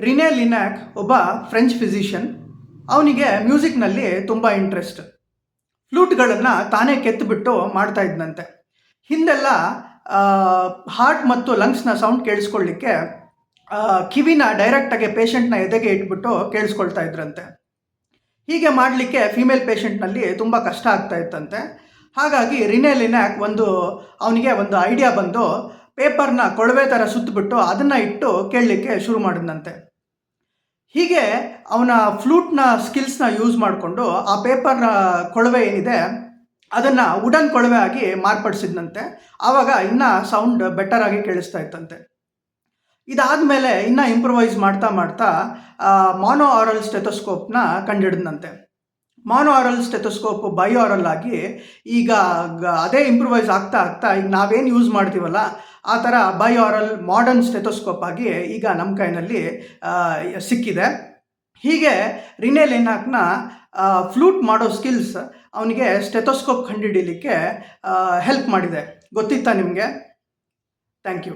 ರಿನೇ ಲಿನಾಕ್ ಒಬ್ಬ French physician. ಅವನಿಗೆ ಮ್ಯೂಸಿಕ್ನಲ್ಲಿ ತುಂಬ ಇಂಟ್ರೆಸ್ಟ್. ಫ್ಲೂಟ್ಗಳನ್ನು ತಾನೇ ಕೆತ್ತುಬಿಟ್ಟು ಮಾಡ್ತಾ ಇದ್ದಂತೆ. ಹಿಂದೆಲ್ಲ ಹಾರ್ಟ್ ಮತ್ತು ಲಂಗ್ಸ್ನ ಸೌಂಡ್ ಕೇಳಿಸ್ಕೊಳ್ಳಿಕ್ಕೆ ಕಿವಿನ ಡೈರೆಕ್ಟಾಗಿ ಪೇಷಂಟ್ನ ಎದೆಗೆ ಇಟ್ಬಿಟ್ಟು ಕೇಳಿಸ್ಕೊಳ್ತಾ ಇದ್ರಂತೆ. ಹೀಗೆ ಮಾಡಲಿಕ್ಕೆ ಫೀಮೇಲ್ ಪೇಷಂಟ್ನಲ್ಲಿ ತುಂಬ ಕಷ್ಟ ಆಗ್ತಾ ಇತ್ತಂತೆ. ಹಾಗಾಗಿ ರಿನೇ ಲಿನಾಕ್ ಅವನಿಗೆ ಒಂದು ಐಡಿಯಾ ಬಂದು ಪೇಪರ್ನ ಕೊಳವೆ ಥರ ಸುತ್ತಬಿಟ್ಟು ಅದನ್ನು ಇಟ್ಟು ಕೇಳಲಿಕ್ಕೆ ಶುರು ಮಾಡಿದಂತೆ. ಹೀಗೆ ಅವನ ಫ್ಲೂಟ್ನ ಸ್ಕಿಲ್ಸ್ನ ಯೂಸ್ ಮಾಡಿಕೊಂಡು ಆ ಪೇಪರ್ನ ಕೊಳವೆ ಏನಿದೆ ಅದನ್ನು ವುಡನ್ ಕೊಳವೆ ಆಗಿ ಮಾರ್ಪಡಿಸಿದಂತೆ. ಆವಾಗ ಇನ್ನೂ ಸೌಂಡ್ ಬೆಟರ್ ಆಗಿ ಕೇಳಿಸ್ತಾ ಇತ್ತಂತೆ. ಇದಾದಮೇಲೆ ಇನ್ನೂ ಇಂಪ್ರೂವೈಸ್ ಮಾಡ್ತಾ ಮಾಡ್ತಾ ಮಾನೋ ಆರಲ್ ಸ್ಟೆಥೋಸ್ಕೋಪ್ನ ಕಂಡುಹಿಡಿದಂತೆ. ಮಾನೋ ಆರಲ್ ಸ್ಟೆಥೋಸ್ಕೋಪ್ ಬೈ ಆರಲ್ ಆಗಿ ಈಗ ಅದೇ ಇಂಪ್ರೂವೈಸ್ ಆಗ್ತಾ ಆಗ್ತಾ ಈಗ ನಾವೇನು ಯೂಸ್ ಮಾಡ್ತೀವಲ್ಲ ಆ ಥರ ಬೈ ಆರಲ್ ಮಾಡರ್ನ್ ಸ್ಟೆಥೋಸ್ಕೋಪ್ ಆಗಿ ಈಗ ನಮ್ಮ ಕೈನಲ್ಲಿ ಸಿಕ್ಕಿದೆ. ಹೀಗೆ ರಿನೇ ಲಿನಾಕ್ನ ಫ್ಲೂಟ್ ಮಾಡೋ ಸ್ಕಿಲ್ಸ್ ಅವನಿಗೆ ಸ್ಟೆಥೋಸ್ಕೋಪ್ ಕಂಡುಹಿಡೀಲಿಕ್ಕೆ ಹೆಲ್ಪ್ ಮಾಡಿದೆ. ಗೊತ್ತಿತ್ತಾ ನಿಮಗೆ? Thank you.